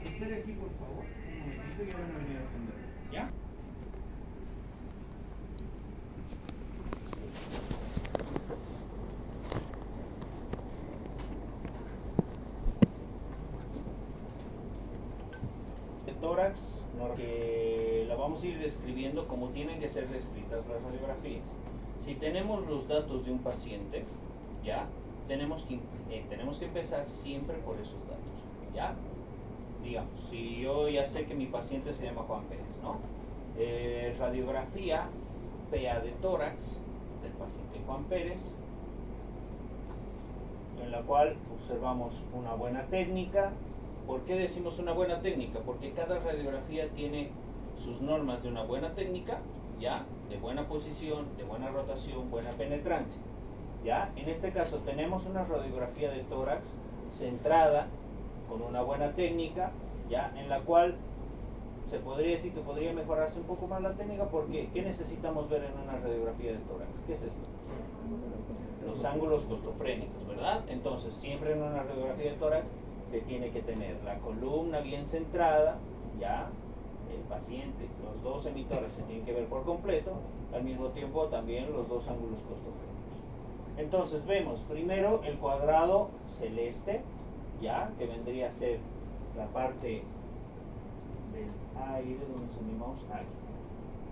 Espere aquí, por favor. Un momentito y ahora me venir a atender. ¿Ya? De tórax, que la vamos a ir describiendo como tienen que ser descritas las radiografías. Si tenemos los datos de un paciente, ¿ya? Tenemos que empezar siempre por esos datos, ¿ya? Digamos, si yo ya sé que mi paciente se llama Juan Pérez, ¿no? Radiografía PA de tórax del paciente Juan Pérez, en la cual observamos una buena técnica. ¿Por qué decimos una buena técnica? Porque cada radiografía tiene sus normas de una buena técnica, ¿ya? De buena posición, de buena rotación, buena penetrancia, ¿ya? En este caso tenemos una radiografía de tórax centrada con una buena técnica, ¿ya? En la cual se podría decir que podría mejorarse un poco más la técnica. ¿Por qué? ¿Qué necesitamos ver en una radiografía de tórax? ¿Qué es esto? Los ángulos costofrénicos, ¿verdad? Entonces, siempre en una radiografía de tórax se tiene que tener la columna bien centrada, ¿ya? El paciente, los dos emitores se tienen que ver por completo, al mismo tiempo también los dos ángulos costofrénicos. Entonces vemos primero el cuadrado celeste, ¿ya? Que vendría a ser la parte del aire, donde se animamos aquí.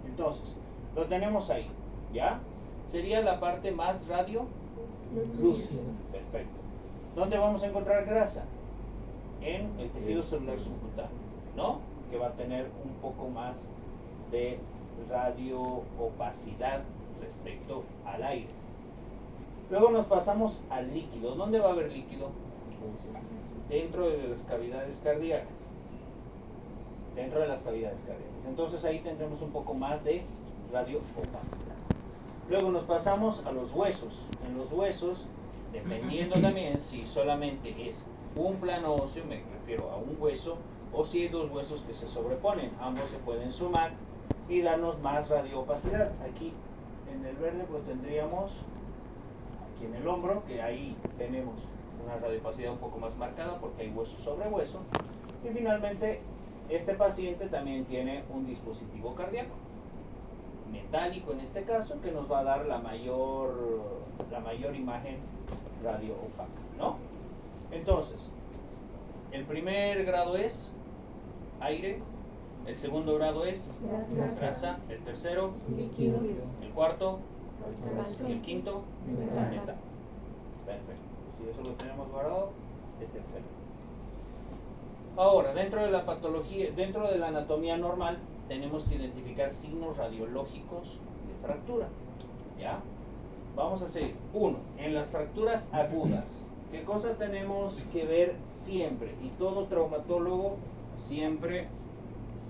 Entonces, lo tenemos ahí, ¿ya? Sería la parte más radiolúcida. Perfecto. ¿Dónde vamos a encontrar grasa? En el tejido celular subcutáneo, ¿no? Que va a tener un poco más de radioopacidad respecto al aire. Luego nos pasamos al líquido. ¿Dónde va a haber líquido? Dentro de las cavidades cardíacas. Dentro de las cavidades cardíacas. Entonces ahí tendremos un poco más de radioopacidad. Luego nos pasamos a los huesos. En los huesos, dependiendo también si solamente es un plano óseo, me refiero a un hueso, o si hay dos huesos que se sobreponen, ambos se pueden sumar y darnos más radioopacidad. Aquí en el verde pues tendríamos aquí en el hombro, que ahí tenemos una radioopacidad un poco más marcada porque hay hueso sobre hueso. Y finalmente este paciente también tiene un dispositivo cardíaco metálico en este caso, que nos va a dar la mayor imagen radioopaca, ¿no? Entonces, el primer grado es aire, el segundo grado es grasa, el tercero líquido, el cuarto gaseoso, y el quinto metal. metal. Perfecto. Si eso lo tenemos guardado, es excelente. Ahora, dentro de la patología, dentro de la anatomía normal, tenemos que identificar signos radiológicos de fractura, ¿ya? Vamos a seguir. Uno, en las fracturas agudas, ¿qué cosa tenemos que ver siempre? Y todo traumatólogo siempre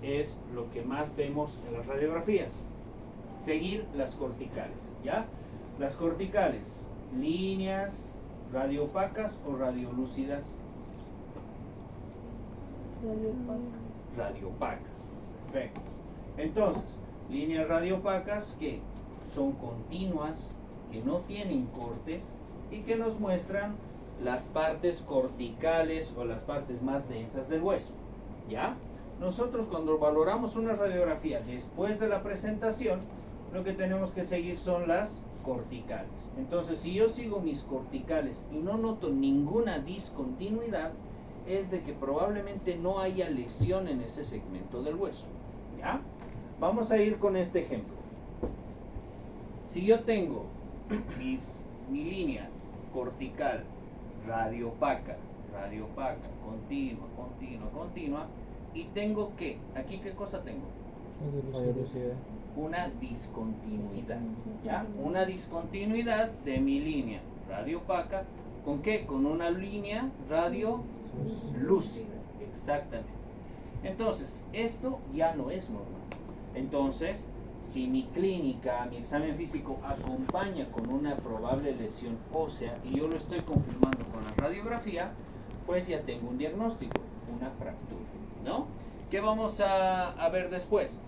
es lo que más vemos en las radiografías. Seguir las corticales, ¿ya? Las corticales, líneas radioopacas o radiolúcidas. Radioopacas, perfecto. Entonces, líneas radioopacas que son continuas, que no tienen cortes y que nos muestran las partes corticales o las partes más densas del hueso, ¿ya? Nosotros cuando valoramos una radiografía después de la presentación, lo que tenemos que seguir son las corticales. Entonces, si yo sigo mis corticales y no noto ninguna discontinuidad, es de que probablemente no haya lesión en ese segmento del hueso, ¿ya? Vamos a ir con este ejemplo. Si yo tengo mi línea cortical radiopaca, continua, y tengo que, aquí ¿qué cosa tengo? Una discontinuidad, ¿ya? Una discontinuidad de mi línea radiopaca, ¿con qué? Con una línea radiolúcida, exactamente. Entonces, esto ya no es normal. Entonces, si mi clínica, mi examen físico acompaña con una probable lesión ósea y yo lo estoy confirmando con la radiografía, pues ya tengo un diagnóstico, una fractura, ¿no? ¿Qué vamos a ver después?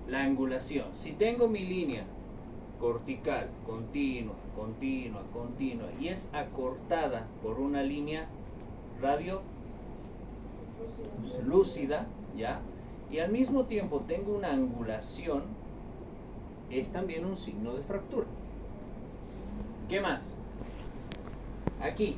La angulación. Si tengo mi línea cortical continua y es acortada por una línea radiolúcida, lúcida, ¿ya? Y al mismo tiempo tengo una angulación, es también un signo de fractura. ¿Qué más? Aquí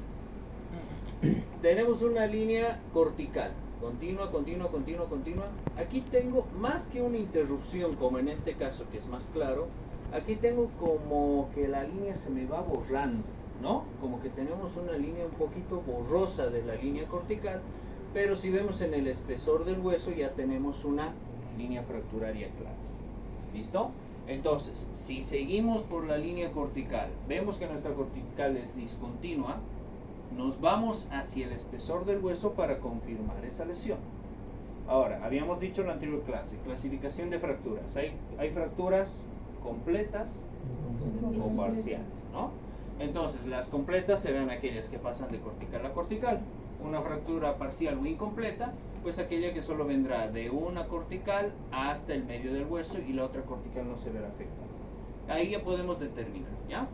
tenemos una línea cortical, continua, continua, continua, continua. Aquí tengo más que una interrupción, como en este caso, que es más claro. Aquí tengo como que la línea se me va borrando, ¿no? Como que tenemos una línea un poquito borrosa de la línea cortical, pero si vemos en el espesor del hueso ya tenemos una línea fracturaria clara. ¿Listo? Entonces, si seguimos por la línea cortical, vemos que nuestra cortical es discontinua, nos vamos hacia el espesor del hueso para confirmar esa lesión. Ahora, habíamos dicho en la anterior clase, clasificación de fracturas. Hay fracturas completas o parciales, ¿no? Entonces, las completas serán aquellas que pasan de cortical a cortical. Una fractura parcial o incompleta, pues aquella que solo vendrá de una cortical hasta el medio del hueso y la otra cortical no se verá afectada. Ahí ya podemos determinar, ¿ya?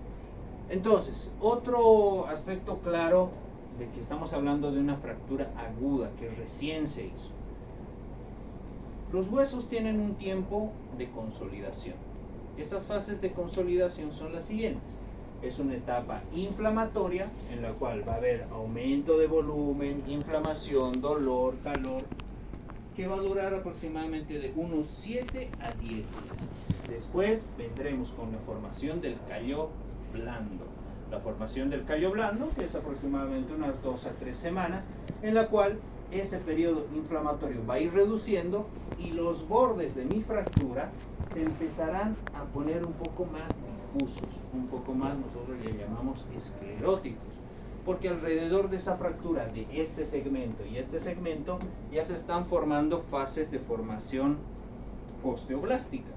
Entonces, otro aspecto claro de que estamos hablando de una fractura aguda que recién se hizo. Los huesos tienen un tiempo de consolidación. Esas fases de consolidación son las siguientes. Es una etapa inflamatoria en la cual va a haber aumento de volumen, inflamación, dolor, calor, que va a durar aproximadamente de unos 7 a 10 días. Después vendremos con la formación del callo blando. La formación del callo blando, que es aproximadamente unas 2 a 3 semanas, en la cual ese periodo inflamatorio va a ir reduciendo y los bordes de mi fractura se empezarán a poner un poco más difusos, un poco más, nosotros le llamamos escleróticos, porque alrededor de esa fractura de este segmento y este segmento ya se están formando fases de formación osteoblástica,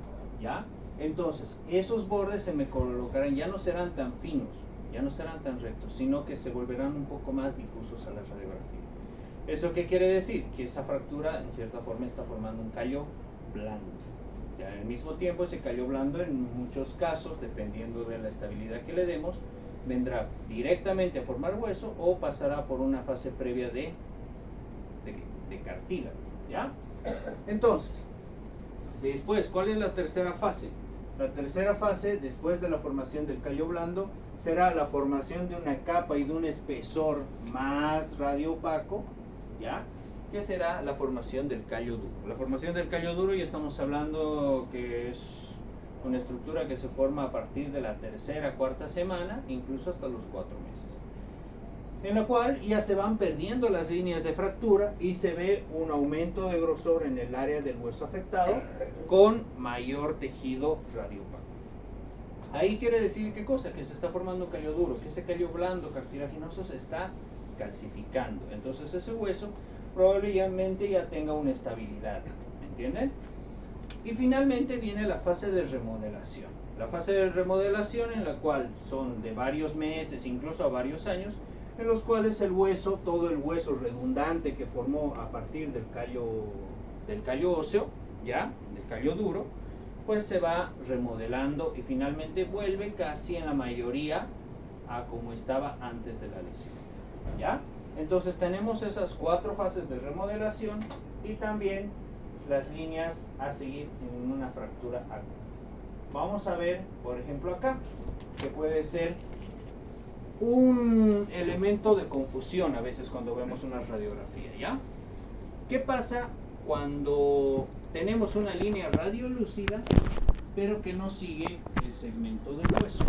¿ya? Entonces, esos bordes se me colocarán, ya no serán tan finos, ya no serán tan rectos, sino que se volverán un poco más difusos a la radiografía. ¿Eso qué quiere decir? Que esa fractura, en cierta forma, está formando un callo blando. Ya al mismo tiempo, ese callo blando, en muchos casos, dependiendo de la estabilidad que le demos, vendrá directamente a formar hueso o pasará por una fase previa de cartílago, ¿ya? Entonces, después, ¿cuál es la tercera fase? La tercera fase, después de la formación del callo blando, será la formación de una capa y de un espesor más radioopaco, ¿ya? Que será la formación del callo duro. La formación del callo duro ya estamos hablando que es una estructura que se forma a partir de la tercera, cuarta semana, incluso hasta los 4 meses. En la cual ya se van perdiendo las líneas de fractura y se ve un aumento de grosor en el área del hueso afectado con mayor tejido radioopaco. Ahí quiere decir ¿qué cosa? Que se está formando un callo duro, que ese callo blando cartilaginoso se está calcificando. Entonces ese hueso probablemente ya tenga una estabilidad, ¿me entienden? Y finalmente viene la fase de remodelación. La fase de remodelación en la cual son de varios meses, incluso a varios años, en los cuales el hueso, todo el hueso redundante que formó a partir del callo óseo, ya, del callo duro, pues se va remodelando y finalmente vuelve casi en la mayoría a como estaba antes de la lesión, ¿ya? Entonces tenemos esas 4 fases de remodelación y también las líneas a seguir en una fractura aguda. Vamos a ver, por ejemplo, acá, que puede ser un elemento de confusión a veces cuando vemos una radiografía, ¿ya? ¿Qué pasa cuando tenemos una línea radiolúcida pero que no sigue el segmento del hueso?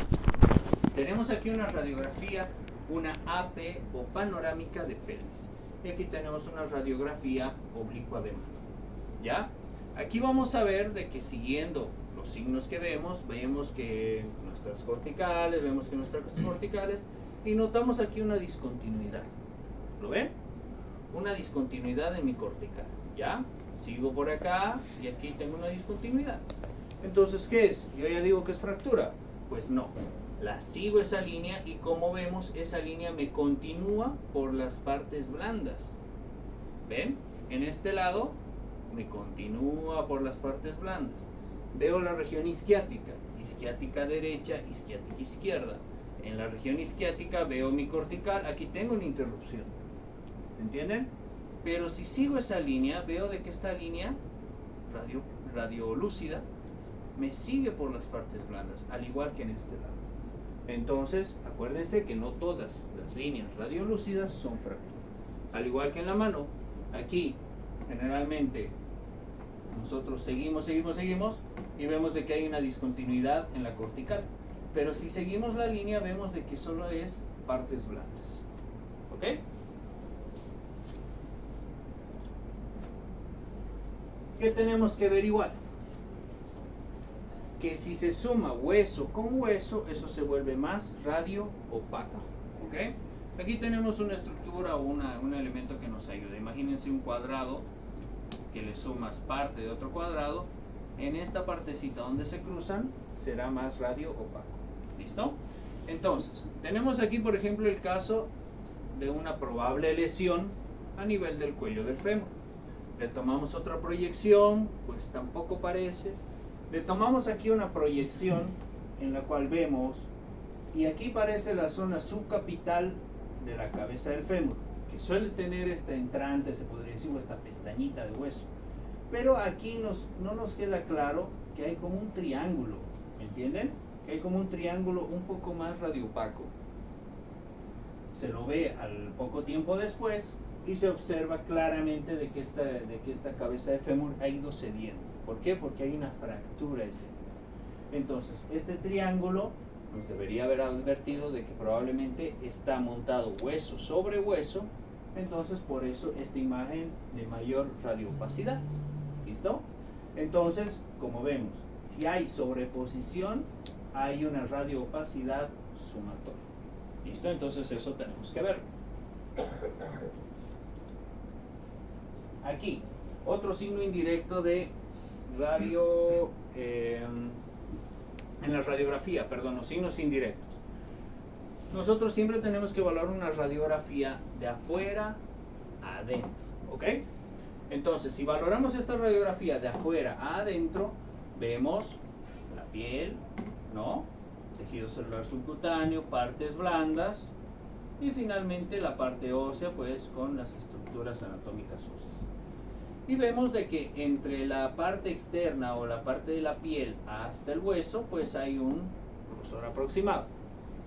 Tenemos aquí una radiografía, una AP o panorámica de pelvis, y aquí tenemos una radiografía oblicua de mano, ¿ya? Aquí vamos a ver de que siguiendo los signos que vemos que nuestras corticales, y notamos aquí una discontinuidad. ¿Lo ven? Una discontinuidad en mi cortical, ¿ya? Sigo por acá y aquí tengo una discontinuidad. Entonces, ¿qué es? Yo ya digo que es fractura. Pues no. La sigo esa línea y como vemos, esa línea me continúa por las partes blandas. ¿Ven? En este lado me continúa por las partes blandas. Veo la región isquiática, isquiática derecha, isquiática izquierda. En la región isquiática veo mi cortical, aquí tengo una interrupción. ¿Entienden? Pero si sigo esa línea, veo de que esta línea radiolúcida me sigue por las partes blandas, al igual que en este lado. Entonces, acuérdense que no todas las líneas radiolúcidas son fracturas. Al igual que en la mano, aquí generalmente nosotros seguimos y vemos de que hay una discontinuidad en la cortical. Pero si seguimos la línea, vemos de que solo es partes blandas. ¿Ok? ¿Qué tenemos que averiguar? Que si se suma hueso con hueso, eso se vuelve más radio opaco. ¿Ok? Aquí tenemos una estructura o un elemento que nos ayuda. Imagínense un cuadrado que le sumas parte de otro cuadrado. En esta partecita donde se cruzan, será más radio opaco. ¿Listo? Entonces, tenemos aquí, por ejemplo, el caso de una probable lesión a nivel del cuello del fémur. Le tomamos otra proyección, pues tampoco parece. Le tomamos aquí una proyección en la cual vemos, y aquí parece la zona subcapital de la cabeza del fémur, que suele tener esta entrante, se podría decir, o esta pestañita de hueso. Pero aquí no nos queda claro que hay como un triángulo, ¿me entienden? Que hay como un triángulo un poco más radiopaco. Se lo ve al poco tiempo después y se observa claramente de que esta cabeza de fémur ha ido cediendo. ¿Por qué? Porque hay una fractura ese. Entonces, este triángulo nos debería haber advertido de que probablemente está montado hueso sobre hueso. Entonces, por eso esta imagen de mayor radioopacidad. ¿Listo? Entonces, como vemos, si hay sobreposición, hay una radioopacidad sumatoria. ¿Listo? Entonces eso tenemos que ver. Aquí, otro signo indirecto de radio, en la radiografía, perdón, los signos indirectos. Nosotros siempre tenemos que evaluar una radiografía de afuera a adentro, ¿ok? Entonces, si valoramos esta radiografía de afuera a adentro, vemos la piel, ¿no? Tejido celular subcutáneo, partes blandas y finalmente la parte ósea, pues con las estructuras anatómicas óseas. Y vemos de que entre la parte externa o la parte de la piel hasta el hueso, pues hay un grosor aproximado,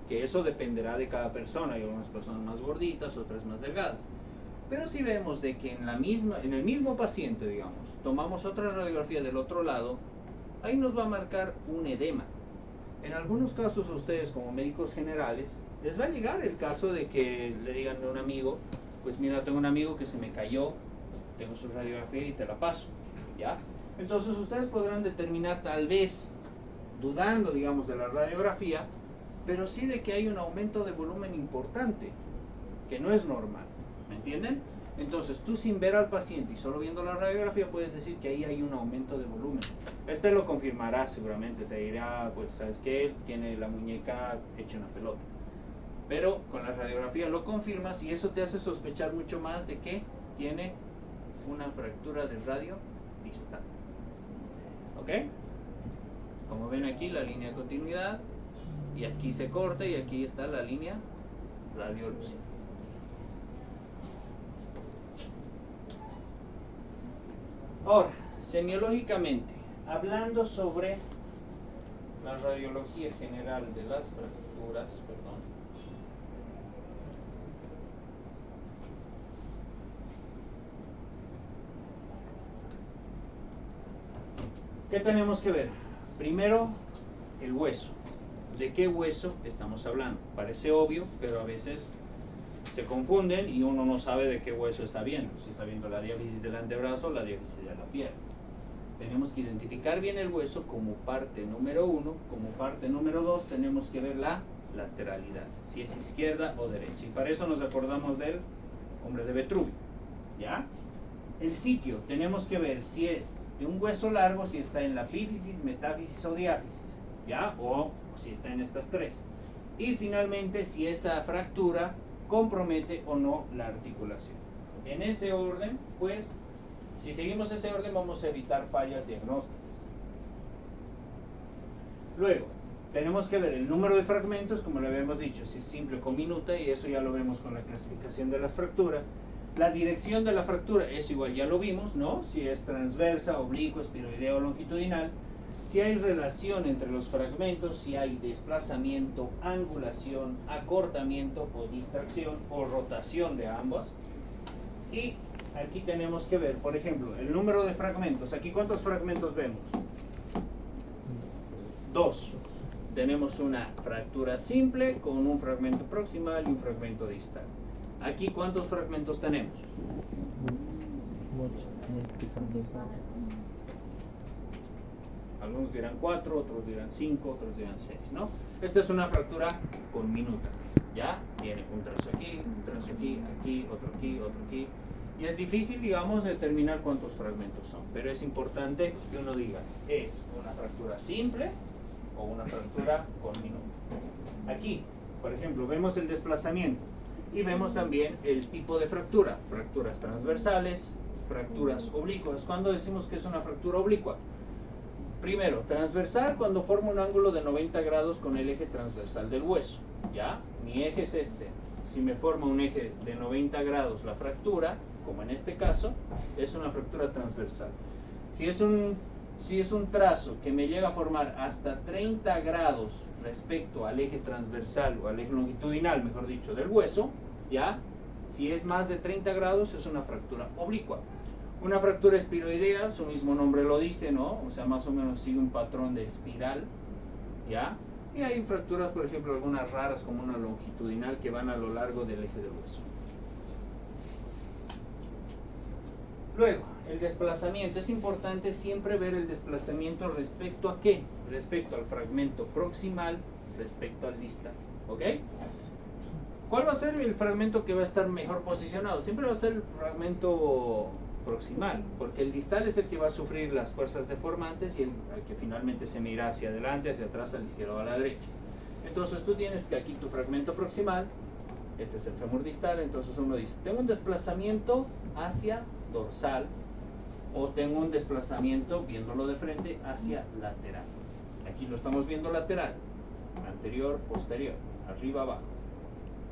que eso dependerá de cada persona. Hay algunas personas más gorditas, otras más delgadas. Pero si vemos de que en el mismo paciente, digamos, tomamos otra radiografía del otro lado, ahí nos va a marcar un edema. En algunos casos a ustedes como médicos generales les va a llegar el caso de que le digan a un amigo, pues mira, tengo un amigo que se me cayó, tengo su radiografía y te la paso, ¿ya? Entonces ustedes podrán determinar, tal vez dudando, digamos, de la radiografía, pero sí de que hay un aumento de volumen importante, que no es normal, ¿me entienden? Entonces tú, sin ver al paciente y solo viendo la radiografía, puedes decir que ahí hay un aumento de volumen. Él te lo confirmará seguramente, te dirá, pues sabes que él tiene la muñeca hecha una pelota. Pero con la radiografía lo confirmas y eso te hace sospechar mucho más de que tiene una fractura de radio distal. ¿Ok? Como ven aquí, la línea de continuidad, y aquí se corta y aquí está la línea radiolúcida. Ahora, semiológicamente, hablando sobre la radiología general de las fracturas, ¿qué tenemos que ver? Primero, el hueso. ¿De qué hueso estamos hablando? Parece obvio, pero a veces se confunden y uno no sabe de qué hueso está viendo. Si está viendo la diáfisis del antebrazo o la diáfisis de la pierna. Tenemos que identificar bien el hueso como parte número 1. Como parte número 2 tenemos que ver la lateralidad, si es izquierda o derecha. Y para eso nos acordamos del hombre de Vitruvio, ¿ya? El sitio, tenemos que ver si es de un hueso largo, si está en la epífisis, metáfisis o diáfisis, ¿ya? O si está en estas tres. Y finalmente, si esa fractura compromete o no la articulación. En ese orden, pues, si seguimos ese orden, vamos a evitar fallas diagnósticas. Luego, tenemos que ver el número de fragmentos, como le habíamos dicho, si es simple o con minuta, y eso ya lo vemos con la clasificación de las fracturas. La dirección de la fractura es igual, ya lo vimos, ¿no? Si es transversa, oblicua, espiroidea o longitudinal. Si hay relación entre los fragmentos, si hay desplazamiento, angulación, acortamiento o distracción o rotación de ambos. Y aquí tenemos que ver, por ejemplo, el número de fragmentos. Aquí, ¿cuántos fragmentos vemos? 2. Tenemos una fractura simple con un fragmento proximal y un fragmento distal. Aquí, ¿cuántos fragmentos tenemos? Algunos dirán 4, otros dirán 5, otros dirán 6, ¿no? Esta es una fractura con minuta, ¿ya? Tiene un trazo aquí, aquí, otro aquí, otro aquí. Y es difícil, digamos, determinar cuántos fragmentos son, pero es importante que uno diga, ¿es una fractura simple o una fractura con minuta? Aquí, por ejemplo, vemos el desplazamiento y vemos también el tipo de fractura. Fracturas transversales, fracturas oblicuas. ¿Cuándo decimos que es una fractura oblicua? Primero, transversal cuando forma un ángulo de 90 grados con el eje transversal del hueso, ¿ya? Mi eje es este. Si me forma un eje de 90 grados la fractura, como en este caso, es una fractura transversal. Si es un trazo que me llega a formar hasta 30 grados respecto al eje transversal o al eje longitudinal, mejor dicho, del hueso, ¿ya? Si es más de 30 grados es una fractura oblicua. Una fractura espiroidea, su mismo nombre lo dice, ¿no? O sea, más o menos sigue un patrón de espiral, ¿ya? Y hay fracturas, por ejemplo, algunas raras como una longitudinal que van a lo largo del eje del hueso. Luego, el desplazamiento. Es importante siempre ver el desplazamiento respecto a ¿qué? Respecto al fragmento proximal, respecto al distal, ¿ok? ¿Cuál va a ser el fragmento que va a estar mejor posicionado? Siempre va a ser el fragmento proximal, porque el distal es el que va a sufrir las fuerzas deformantes y el que finalmente se mira hacia adelante, hacia atrás, a la izquierda o a la derecha. Entonces tú tienes que aquí tu fragmento proximal, este es el fémur distal, entonces uno dice, tengo un desplazamiento hacia dorsal o tengo un desplazamiento, viéndolo de frente, hacia lateral. Aquí lo estamos viendo lateral, anterior, posterior, arriba, abajo.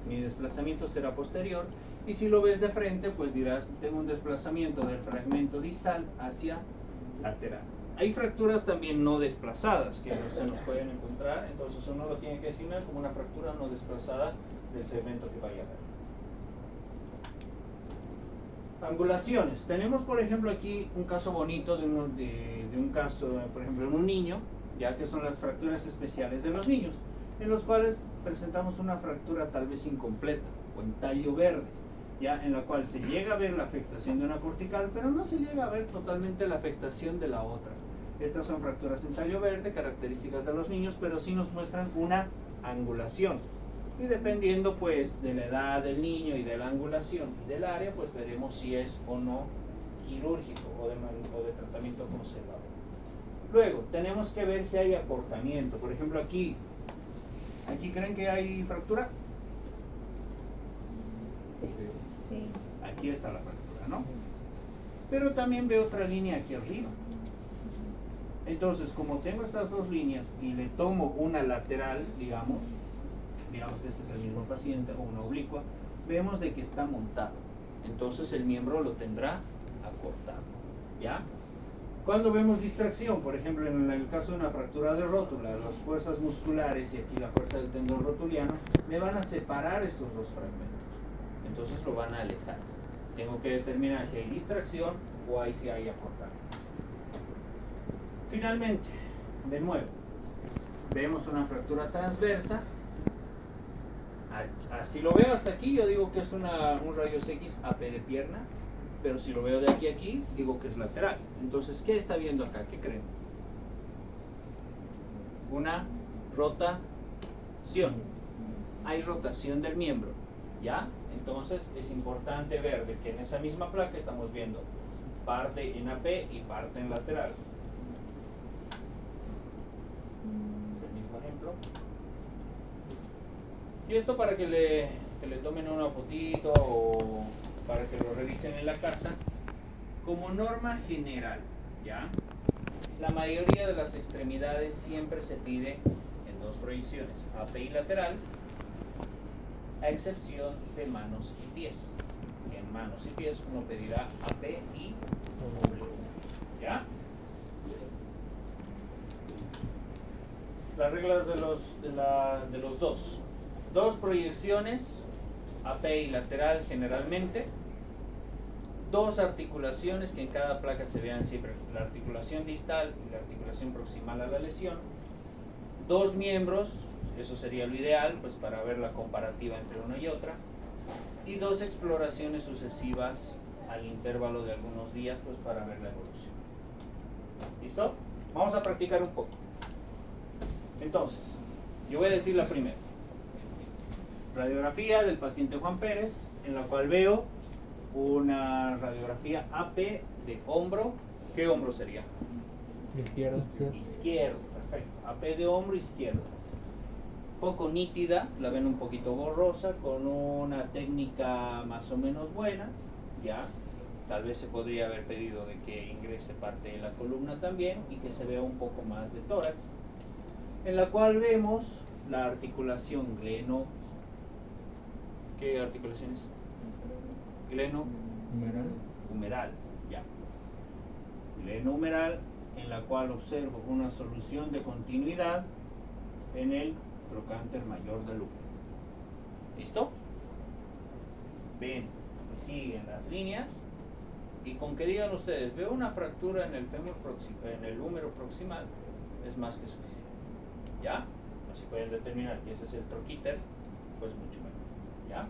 Mi desplazamiento será posterior. Y si lo ves de frente, pues dirás, tengo un desplazamiento del fragmento distal hacia lateral. Hay fracturas también no desplazadas que no se nos pueden encontrar, entonces uno lo tiene que designar como una fractura no desplazada del segmento que vaya a ver. Angulaciones. Tenemos, por ejemplo, aquí un caso bonito de un caso, por ejemplo, en un niño, ya que son las fracturas especiales de los niños, en los cuales presentamos una fractura tal vez incompleta o en tallo verde, ya en la cual se llega a ver la afectación de una cortical, pero no se llega a ver totalmente la afectación de la otra. Estas son fracturas en tallo verde, características de los niños, pero sí nos muestran una angulación. Y dependiendo pues de la edad del niño y de la angulación y del área, pues veremos si es o no quirúrgico o de tratamiento conservador. Luego, tenemos que ver si hay acortamiento. Por ejemplo, aquí ¿creen que hay fractura? Sí. Aquí está la fractura, ¿no? Pero también veo otra línea aquí arriba. Entonces, como tengo estas dos líneas y le tomo una lateral, digamos que este es el mismo paciente o una oblicua, vemos de que está montado. Entonces el miembro lo tendrá acortado, ¿ya? Cuando vemos distracción, por ejemplo, en el caso de una fractura de rótula, las fuerzas musculares y aquí la fuerza del tendón rotuliano me van a separar estos dos fragmentos. Entonces lo van a alejar. Tengo que determinar si hay distracción o si hay acortamiento. Finalmente, de nuevo, vemos una fractura transversa. Si lo veo hasta aquí, yo digo que es un rayos X AP de pierna, pero si lo veo de aquí a aquí, digo que es lateral. Entonces, ¿qué está viendo acá? ¿Qué creen? Una rotación. Hay rotación del miembro, ¿ya? Entonces, es importante ver de que en esa misma placa estamos viendo parte en AP y parte en lateral. Es el mismo ejemplo. Y esto para que le tomen una fotito o para que lo revisen en la casa. Como norma general, ¿ya? La mayoría de las extremidades siempre se pide en dos proyecciones, AP y lateral, a excepción de manos y pies. En hermanos y pies, uno pedirá AP y W. ¿Ya? Las reglas de los dos. Dos proyecciones, AP y lateral generalmente. Dos articulaciones que en cada placa se vean siempre, la articulación distal y la articulación proximal a la lesión. Dos miembros, eso sería lo ideal, pues para ver la comparativa entre una y otra. Y dos exploraciones sucesivas al intervalo de algunos días, pues para ver la evolución. ¿Listo? Vamos a practicar un poco. Entonces, yo voy a decir la primera. Radiografía del paciente Juan Pérez, en la cual veo una radiografía AP de hombro. ¿Qué hombro sería? Izquierdo. Izquierdo, perfecto. AP de hombro izquierdo. Poco nítida, la ven un poquito borrosa, con una técnica más o menos buena, ya. Tal vez se podría haber pedido de que ingrese parte de la columna también y que se vea un poco más de tórax, en la cual vemos la articulación gleno. ¿Qué articulación es? Gleno humeral, ya. Gleno humeral, en la cual observo una solución de continuidad en el trocánter mayor del húmero. ¿Listo? Ven y siguen las líneas, y con que digan ustedes, veo una fractura en el fémur en el húmero proximal, es más que suficiente. ¿Ya? O si pueden determinar que ese es el troquíter, pues mucho mejor. ¿Ya?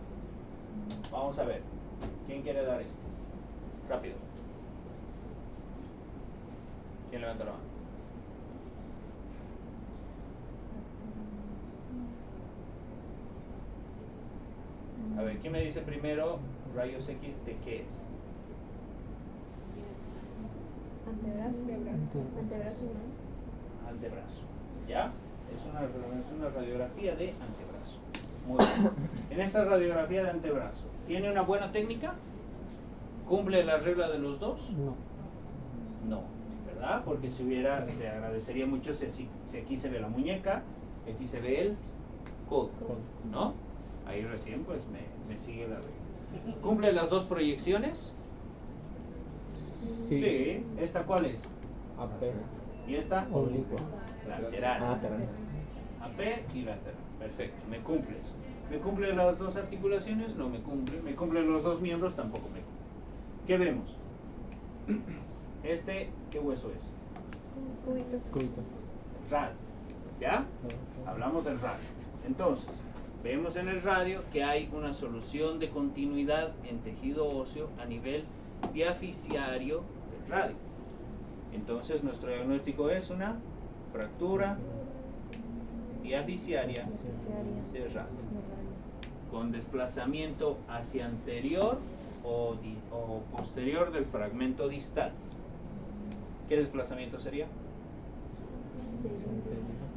Vamos a ver. ¿Quién quiere dar esto? Rápido. ¿Quién levanta la mano? A ver, ¿quién me dice primero rayos X de qué es? Antebrazo. Antebrazo. ¿Ya? Es una radiografía de antebrazo. Muy bien. En esta radiografía de antebrazo, ¿tiene una buena técnica? ¿Cumple la regla de los dos? No, ¿verdad? Porque si hubiera, se agradecería mucho si aquí se ve la muñeca, aquí se ve el codo, ¿no? Ahí recién pues me sigue la regla. ¿Cumple las dos proyecciones? Sí. ¿Esta cuál es? AP. ¿Y esta? Oblicuo. Lateral. Lateral. AP y lateral. Perfecto, me cumple eso. ¿Me cumple las dos articulaciones? No me cumple. ¿Me cumple los dos miembros? Tampoco me cumple. ¿Qué vemos? ¿Qué hueso es? Cúbito. Radio. ¿Ya? Hablamos del radio. Entonces, vemos en el radio que hay una solución de continuidad en tejido óseo a nivel diaficiario del radio. Entonces, nuestro diagnóstico es una fractura diaficiaria de radio, con desplazamiento hacia anterior o posterior del fragmento distal. ¿Qué desplazamiento sería?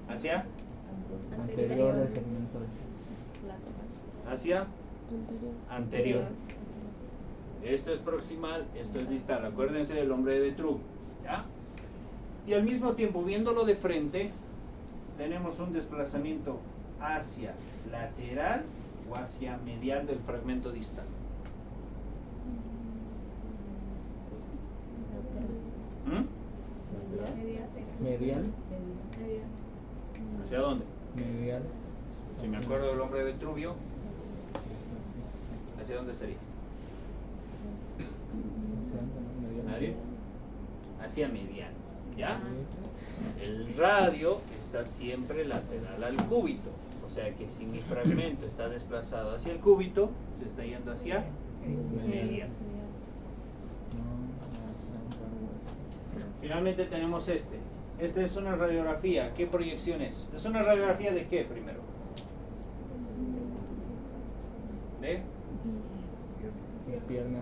¿Hacia? Anterior del segmento. Hacia anterior. Esto es proximal, esto es distal. Acuérdense del hombre de Vitruv, ¿ya? Y al mismo tiempo, viéndolo de frente, tenemos un desplazamiento hacia lateral o hacia medial del fragmento distal. Medial. ¿Hacia dónde? Medial. Si me acuerdo del hombre de Vitruvio, ¿hacia dónde sería? ¿Nadie? Hacia medial, ¿ya? El radio está siempre lateral al cúbito, o sea que si mi fragmento está desplazado hacia el cúbito, se está yendo hacia medial. Finalmente tenemos este. Esta es una radiografía. ¿Qué proyección es? ¿Es una radiografía de qué primero? ¿De? Pierna.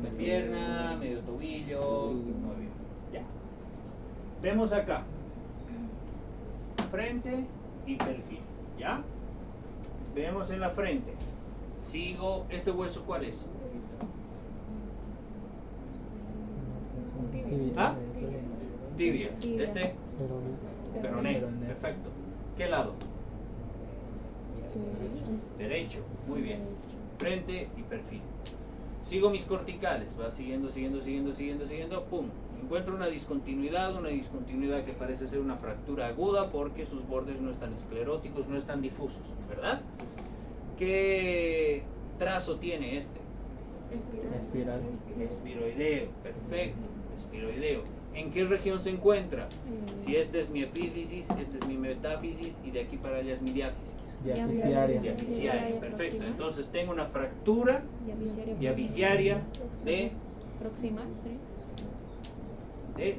De pierna, medio tobillo. Muy bien. Ya. Vemos acá. Frente y perfil. ¿Ya? Vemos en la frente. Sigo. ¿Este hueso cuál es? ¿Ah? Tibia. Este. Peroné. Perfecto. ¿Qué lado? Derecho. Muy bien. frente y perfil. Sigo mis corticales, va siguiendo, pum. Encuentro una discontinuidad que parece ser una fractura aguda porque sus bordes no están escleróticos, no están difusos, ¿verdad? ¿Qué trazo tiene este? Espiral. Espiroideo, perfecto, espiroideo. ¿En qué región se encuentra? Si este es mi epífisis, este es mi metáfisis y de aquí para allá es mi diáfisis. Diaficiaria. Diaficiaria, perfecto. Entonces tengo una fractura diaficiaria de proximal, ¿sí?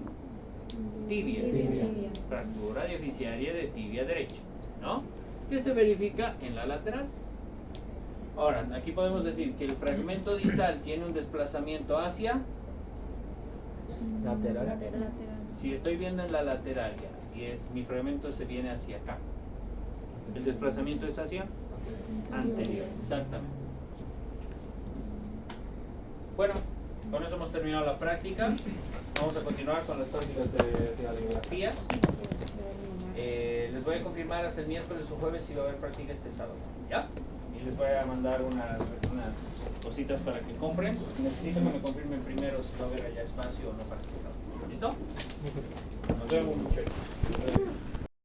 tibia. Tibia. Fractura diaficiaria de tibia derecha, ¿no? Que se verifica en la lateral. Ahora, aquí podemos decir que el fragmento distal tiene un desplazamiento hacia, Lateral. si estoy viendo en la lateral ya, y es mi fragmento se viene hacia acá. El desplazamiento es hacia anterior, exactamente. Bueno, con eso hemos terminado la práctica. Vamos a continuar con las prácticas de radiografías. Les voy a confirmar hasta el miércoles o jueves si va a haber práctica este sábado, ¿ya? Y les voy a mandar unas cositas para que compren. Necesito que me confirmen primero si va a haber allá espacio o no para este sábado. ¿Listo? Nos vemos, muchachos.